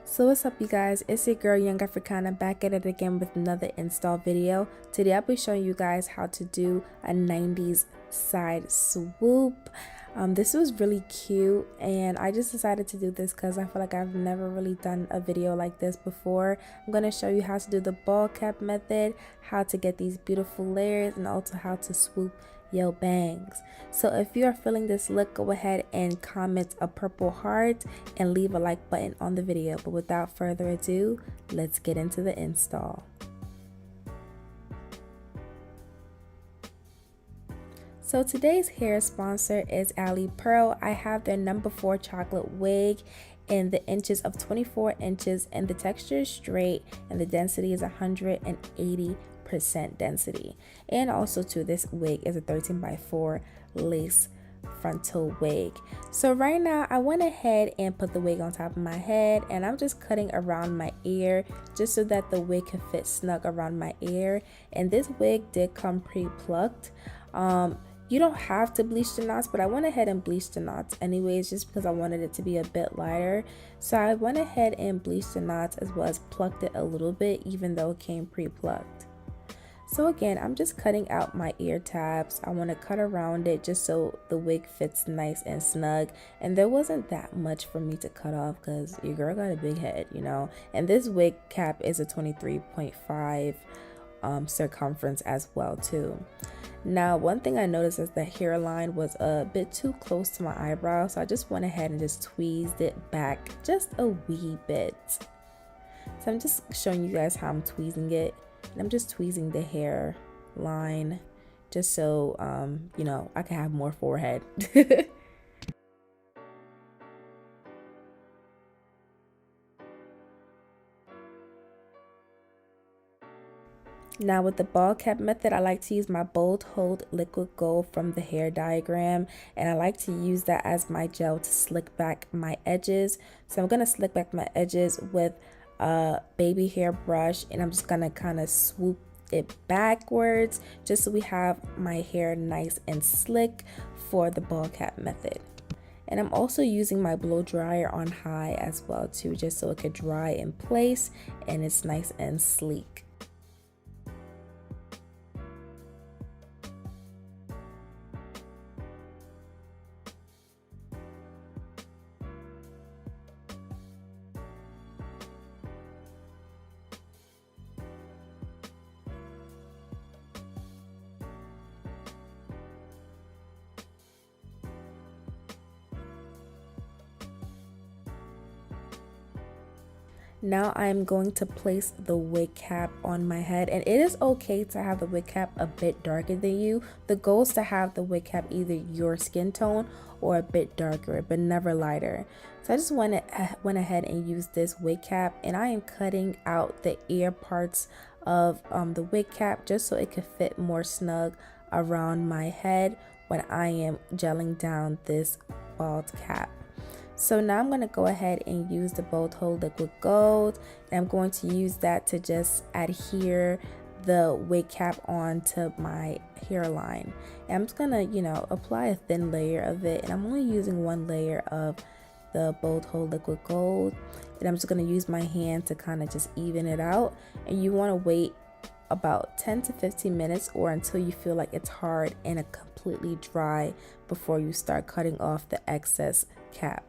So what's up you guys, it's your girl Young Africana back at it again with another install video. Today I'll be showing you guys how to do a 90s side swoop. This was really cute and I just decided to do this because I feel like I've never really done a video like this before. I'm going to show you how to do the ball cap method, how to get these beautiful layers, and also how to swoop your bangs. So if you are feeling this look, go ahead and comment a purple heart and leave a like button on the video. But without further ado, let's get into the install. So today's hair sponsor is Alipearl. I have their number 4 chocolate wig in the inches of 24 inches, and the texture is straight and the density is 180% density. And also too, this wig is a 13x4 lace frontal wig. So right now I went ahead and put the wig on top of my head, and I'm just cutting around my ear just so that the wig can fit snug around my ear. And this wig did come pre-plucked. You don't have to bleach the knots, but I went ahead and bleached the knots anyways just because I wanted it to be a bit lighter. So I went ahead and bleached the knots as well as plucked it a little bit, even though it came pre-plucked. So again, I'm just cutting out my ear tabs. I want to cut around it just so the wig fits nice and snug. And there wasn't that much for me to cut off because your girl got a big head, you know. And this wig cap is a 23.5 circumference as well too. Now, one thing I noticed is the hairline was a bit too close to my eyebrow, so I just went ahead and just tweezed it back just a wee bit. So I'm just showing you guys how I'm tweezing it. And I'm just tweezing the hairline just so you know, I can have more forehead. Now with the ball cap method, I like to use my Bold Hold liquid gold from the hair diagram, and I like to use that as my gel to slick back my edges. So I'm going to slick back my edges with a baby hair brush, and I'm just going to kind of swoop it backwards just so we have my hair nice and slick for the ball cap method. And I'm also using my blow dryer on high as well too, just so it could dry in place and it's nice and sleek. Now I'm going to place the wig cap on my head, and it is okay to have the wig cap a bit darker than you. The goal is to have the wig cap either your skin tone or a bit darker, but never lighter. So I just went ahead and used this wig cap, and I am cutting out the ear parts of the wig cap just so it could fit more snug around my head when I am gelling down this bald cap. So now I'm going to go ahead and use the Bold Hold liquid gold, and I'm going to use that to just adhere the wig cap onto my hairline. And I'm just going to, you know, apply a thin layer of it, and I'm only using one layer of the Bold Hold liquid gold, and I'm just going to use my hand to kind of just even it out. And you want to wait about 10 to 15 minutes or until you feel like it's hard and completely dry before you start cutting off the excess cap.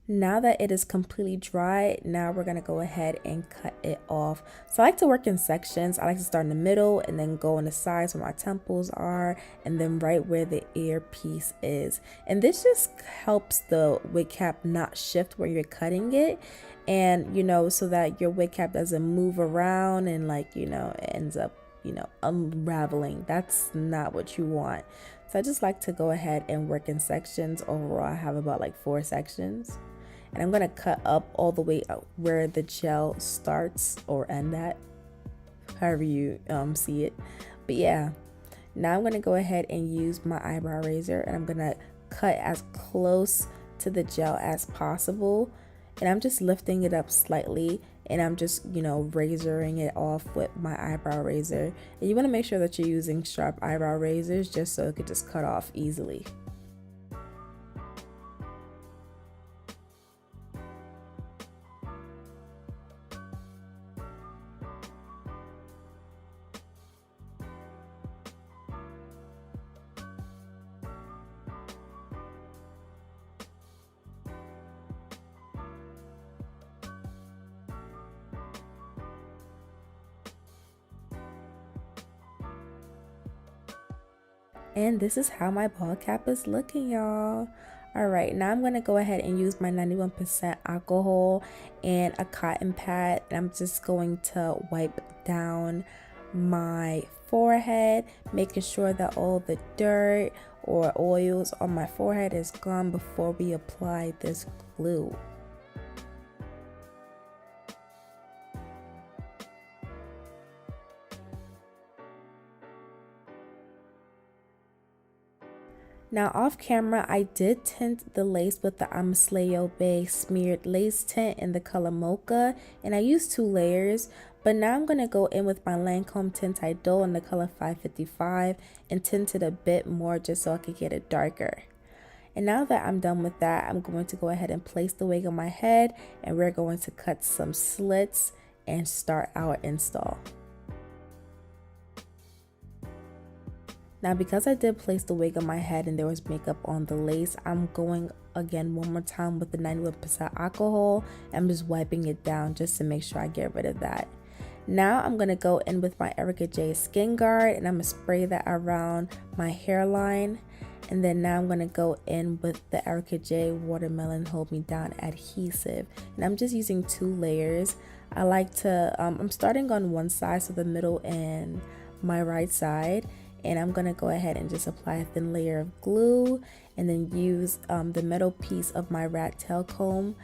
Now that it is completely dry, now we're going to go ahead and cut it off. So I like to work in sections. I like to start in the middle and then go on the sides where my temples are, and then right where the earpiece is. And this just helps the wig cap not shift where you're cutting it, and you know, so that your wig cap doesn't move around and, like, you know, it ends up, you know, unraveling. That's not what you want. So I just like to go ahead and work in sections. Overall, I have about like 4 sections. And I'm going to cut up all the way out where the gel starts or end at, however you see it. But yeah, Now I'm going to go ahead and use my eyebrow razor, and I'm going to cut as close to the gel as possible. And I'm just lifting it up slightly, and I'm just, razoring it off with my eyebrow razor. And you want to make sure that you're using sharp eyebrow razors just so it could just cut off easily. And this is how my ball cap is looking, y'all. Alright, now I'm going to go ahead and use my 91% alcohol and a cotton pad. And I'm just going to wipe down my forehead, making sure that all the dirt or oils on my forehead is gone before we apply this glue. Now off camera, I did tint the lace with the Amasleo Bay smeared lace tint in the color Mocha, and I used 2 layers. But now I'm going to go in with my Lancome tint Idol in the color 555 and tint it a bit more just so I could get it darker. And now that I'm done with that, I'm going to go ahead and place the wig on my head, and we're going to cut some slits and start our install. Now because I did place the wig on my head and there was makeup on the lace, I'm going again one more time with the 91% alcohol. I'm just wiping it down just to make sure I get rid of that. Now I'm going to go in with my Erica J Skin Guard, and I'm going to spray that around my hairline. And then now I'm going to go in with the Erica J Watermelon Hold Me Down Adhesive. And I'm just using 2 layers. I like to, I'm starting on one side, so the middle and my right side. And I'm going to go ahead and just apply a thin layer of glue, and then use the metal piece of my rat tail comb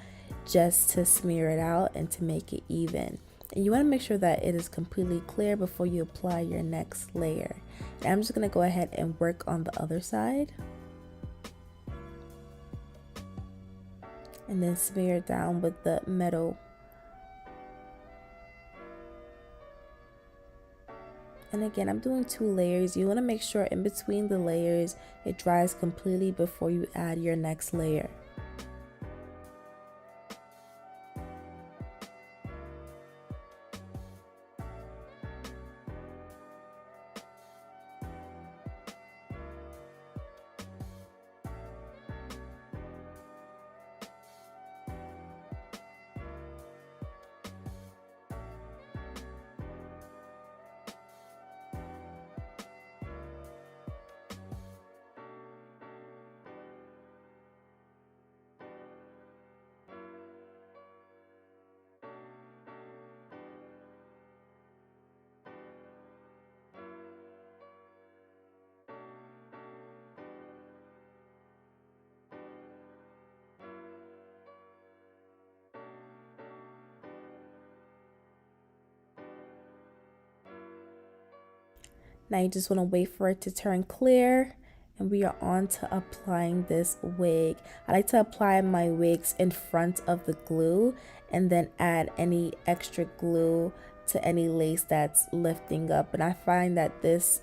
just to smear it out and to make it even. And you want to make sure that it is completely clear before you apply your next layer. And I'm just going to go ahead and work on the other side. And then smear it down with the metal. And again, I'm doing 2 layers. You want to make sure in between the layers it dries completely before you add your next layer. Now you just want to wait for it to turn clear, and we are on to applying this wig. I like to apply my wigs in front of the glue and then add any extra glue to any lace that's lifting up. And I find that this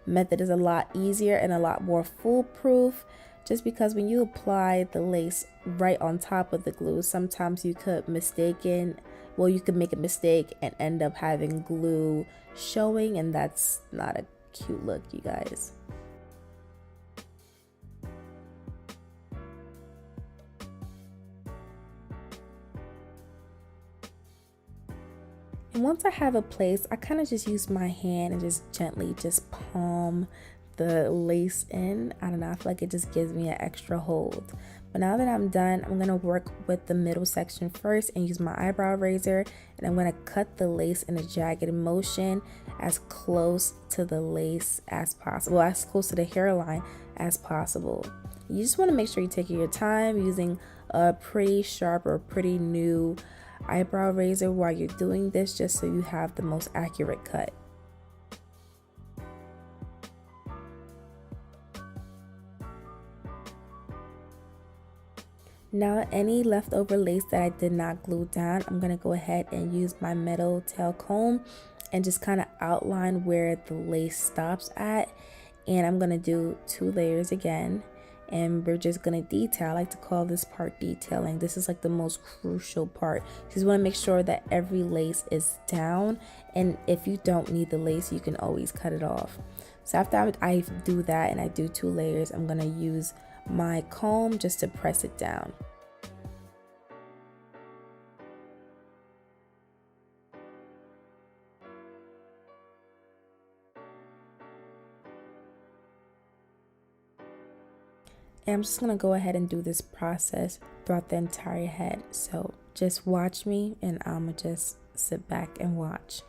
method is a lot easier and a lot more foolproof, just because when you apply the lace right on top of the glue, sometimes you could you could make a mistake and end up having glue showing, and that's not a cute look, you guys. And once I have a place, I kind of just use my hand and just gently just palm the lace in. I don't know, I feel like it just gives me an extra hold. But now that I'm done, I'm going to work with the middle section first and use my eyebrow razor, and I'm going to cut the lace in a jagged motion as close to the lace as possible, as close to the hairline as possible. You just want to make sure you're taking your time using a pretty sharp or pretty new eyebrow razor while you're doing this, just so you have the most accurate cut. Now any leftover lace that I did not glue down, I'm going to go ahead and use my metal tail comb and just kind of outline where the lace stops at. And I'm going to do 2 layers again. And we're just going to detail. I like to call this part detailing. This is like the most crucial part. You just want to make sure that every lace is down. And if you don't need the lace, you can always cut it off. So after I do that and I do 2 layers, I'm going to use my comb just to press it down. And I'm just going to go ahead and do this process throughout the entire head. So just watch me and I'm going to just sit back and watch.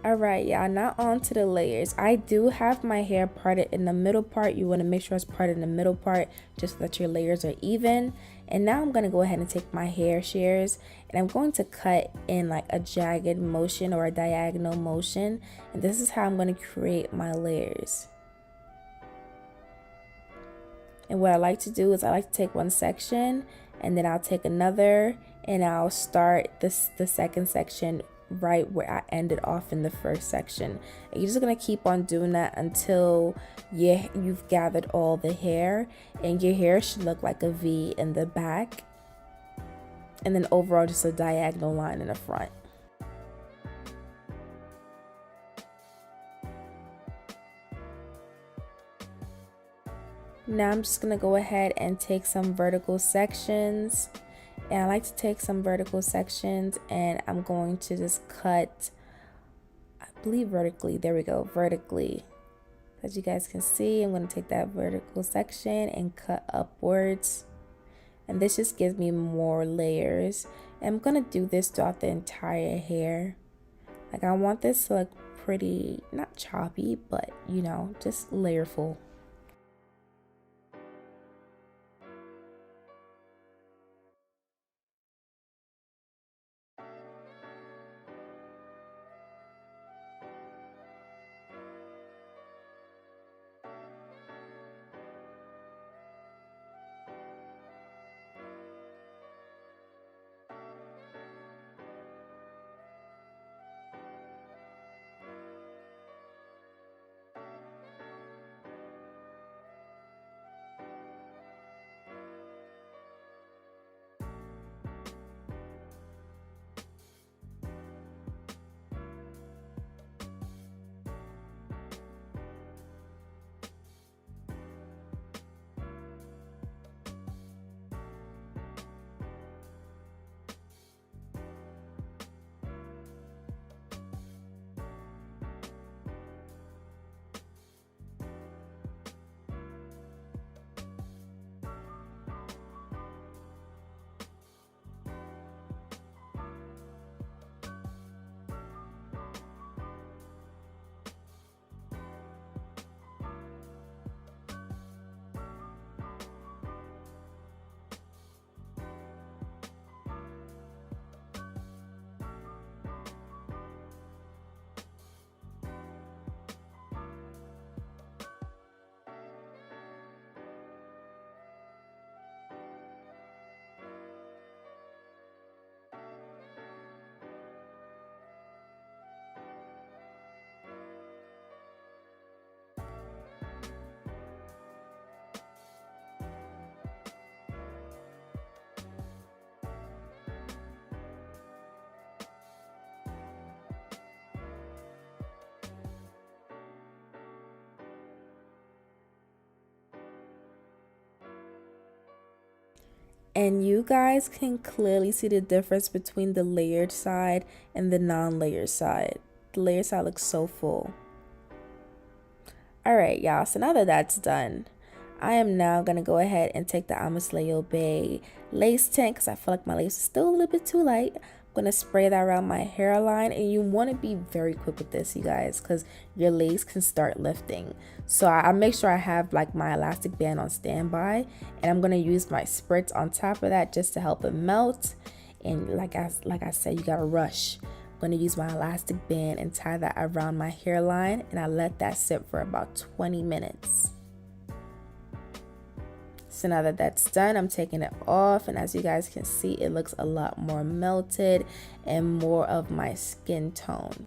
Alright, y'all, now on to the layers. I do have my hair parted in the middle part. You want to make sure it's parted in the middle part just so that your layers are even. And now I'm going to go ahead and take my hair shears and I'm going to cut in like a jagged motion or a diagonal motion. And this is how I'm going to create my layers. And what I like to do is I like to take one section and then I'll take another and I'll start the second section right where I ended off in the first section. And you're just gonna keep on doing that until you've gathered all the hair, and your hair should look like a V in the back, and then overall just a diagonal line in the front. Now I'm just gonna go ahead and take some vertical sections. And I like to take some vertical sections and I'm going to just cut, I believe vertically, there we go, vertically. As you guys can see, I'm going to take that vertical section and cut upwards. And this just gives me more layers. And I'm going to do this throughout the entire hair. Like I want this to look pretty, not choppy, but you know, just layerful. And you guys can clearly see the difference between the layered side and the non-layered side. The layered side looks so full. Alright y'all, so now that that's done, I am now going to go ahead and take the Amasleo Bay lace tint because I feel like my lace is still a little bit too light. I'm going to spray that around my hairline, and you want to be very quick with this, you guys, because your lace can start lifting. So I make sure I have like my elastic band on standby, and I'm going to use my spritz on top of that just to help it melt. And like I said, you got to rush. I'm going to use my elastic band and tie that around my hairline, and I let that sit for about 20 minutes. So now that that's done, I'm taking it off, and as you guys can see, it looks a lot more melted and more of my skin tone.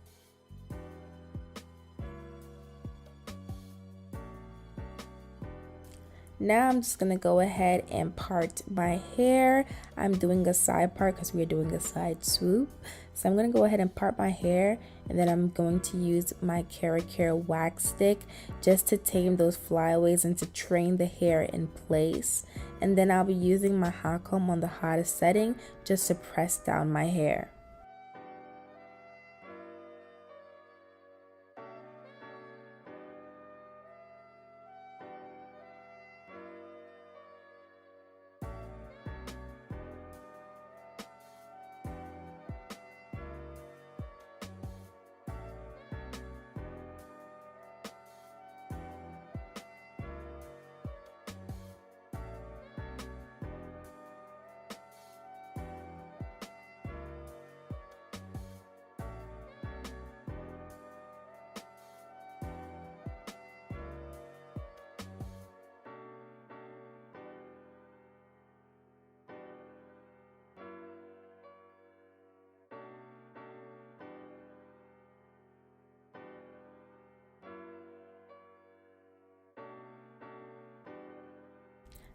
Now I'm just going to go ahead and part my hair. I'm doing a side part because we're doing a side swoop. So I'm going to go ahead and part my hair, and then I'm going to use my Care wax stick just to tame those flyaways and to train the hair in place. And then I'll be using my hot comb on the hottest setting just to press down my hair.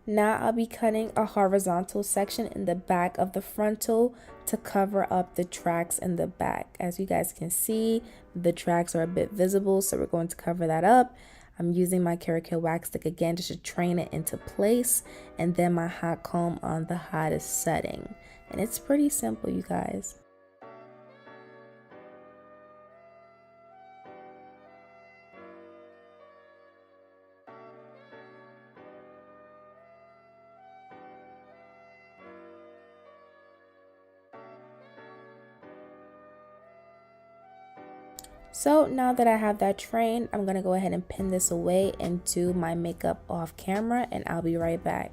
Now I'll be cutting a horizontal section in the back of the frontal to cover up the tracks in the back. As you guys can see, the tracks are a bit visible, so we're going to cover that up. I'm using my Care wax stick again just to train it into place, and then my hot comb on the hottest setting. And it's pretty simple, you guys. So now that I have that trained, I'm going to go ahead and pin this away and do my makeup off camera, and I'll be right back.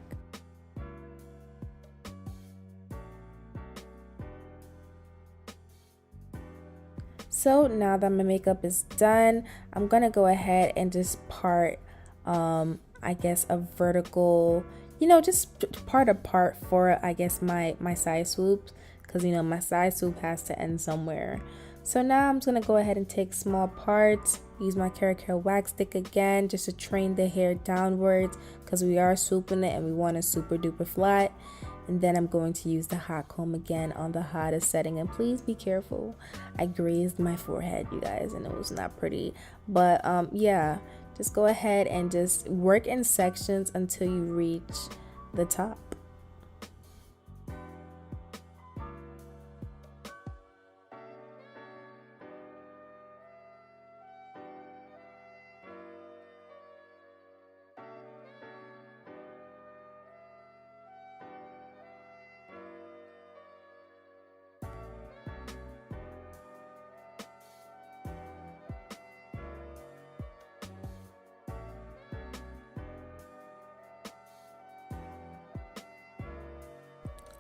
So now that my makeup is done, I'm going to go ahead and just part, I guess, a vertical, just part apart for, I guess, my side swoops, because, my side swoop has to end somewhere. So now I'm just going to go ahead and take small parts, use my Care wax stick again just to train the hair downwards because we are swooping it and we want it super duper flat. And then I'm going to use the hot comb again on the hottest setting. And please be careful. I grazed my forehead, you guys, and it was not pretty. But yeah, just go ahead and just work in sections until you reach the top.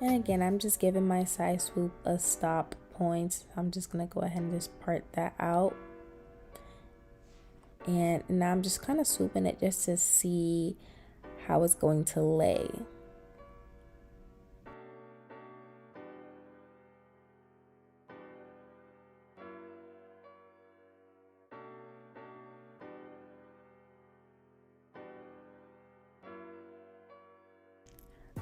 And again, I'm just giving my side swoop a stop point. I'm just going to go ahead and just part that out. And now I'm just kind of swooping it just to see how it's going to lay.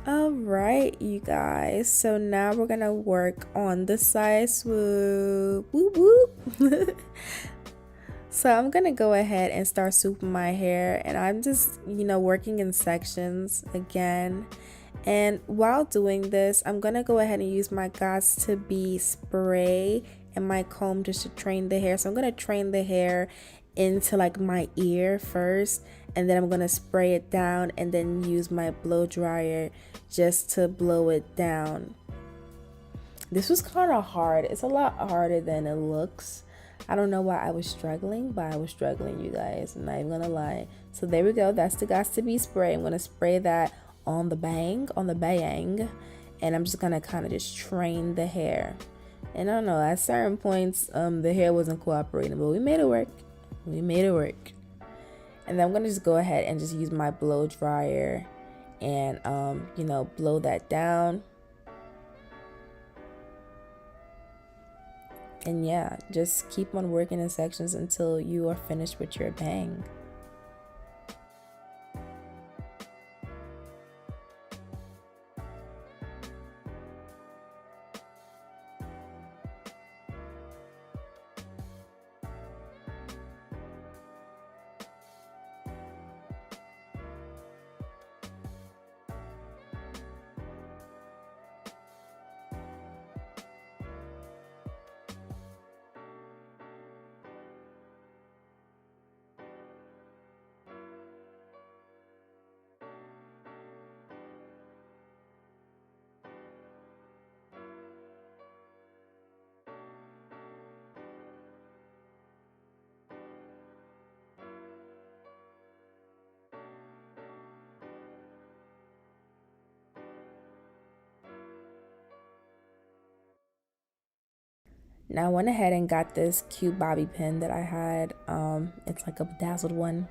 Alright, you guys, so now we're gonna work on the side swoop. Whoop, whoop. So I'm gonna go ahead and start swooping my hair, and I'm just working in sections again. And while doing this, I'm gonna go ahead and use my Gots to Be spray and my comb just to train the hair. So I'm gonna train the hair into like my ear first, and then I'm gonna spray it down and then use my blow dryer just to blow it down. This was kind of hard. It's a lot harder than it looks. I don't know why I was struggling, but I was struggling, you guys. I'm not even gonna lie. So there we go. That's the Gots to Be spray. I'm gonna spray that on the bang, and I'm just gonna kind of just train the hair. And I don't know, at certain points, the hair wasn't cooperating, but we made it work. We made it work. And then I'm gonna just go ahead and just use my blow dryer and you know, blow that down. And yeah, just keep on working in sections until you are finished with your bang. Now I went ahead and got this cute bobby pin that I had. It's like a bedazzled one.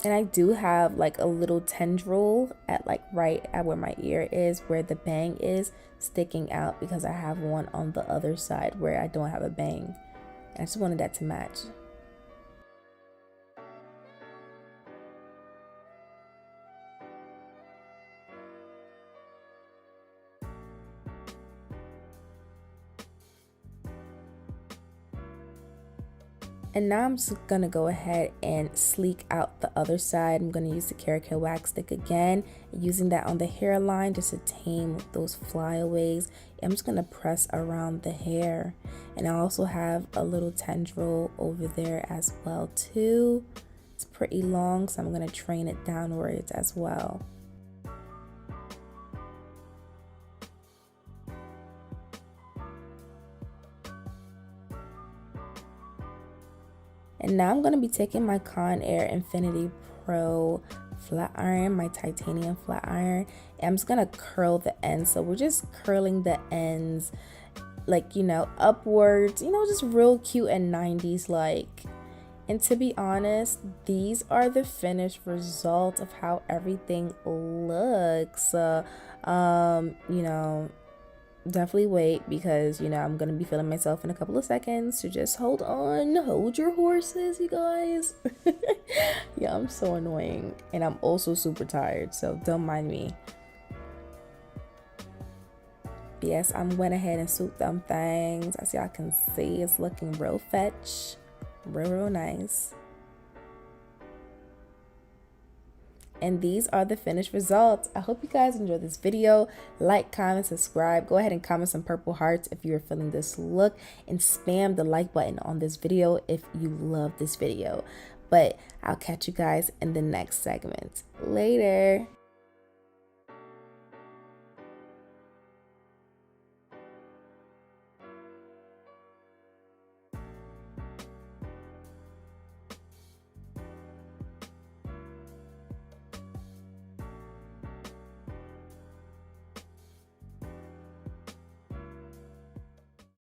And I do have like a little tendril at like right at where my ear is, where the bang is sticking out, because I have one on the other side where I don't have a bang. And I just wanted that to match. And now I'm just gonna go ahead and sleek out the other side. I'm gonna use the carrot care wax stick again, using that on the hairline just to tame those flyaways. I'm just gonna press around the hair. And I also have a little tendril over there as well too. It's pretty long, so I'm gonna train it downwards as well. And now I'm going to be taking my Conair Infinity Pro flat iron, my titanium flat iron, and I'm just going to curl the ends. So we're just curling the ends like, you know, upwards, you know, just real cute and 90s like. And to be honest, these are the finished result of how everything looks. You know, definitely wait, because you know I'm gonna be feeling myself in a couple of seconds, so just hold on, hold your horses, you guys. Yeah, I'm so annoying, and I'm also super tired, so don't mind me. But yes, I went ahead and swooped them things. As y'all can see, it's looking real fetch, real nice. And these are the finished results. I hope you guys enjoyed this video. Like, comment, subscribe. Go ahead and comment some purple hearts if you're feeling this look, and spam the like button on this video if you love this video. But I'll catch you guys in the next segment. Later.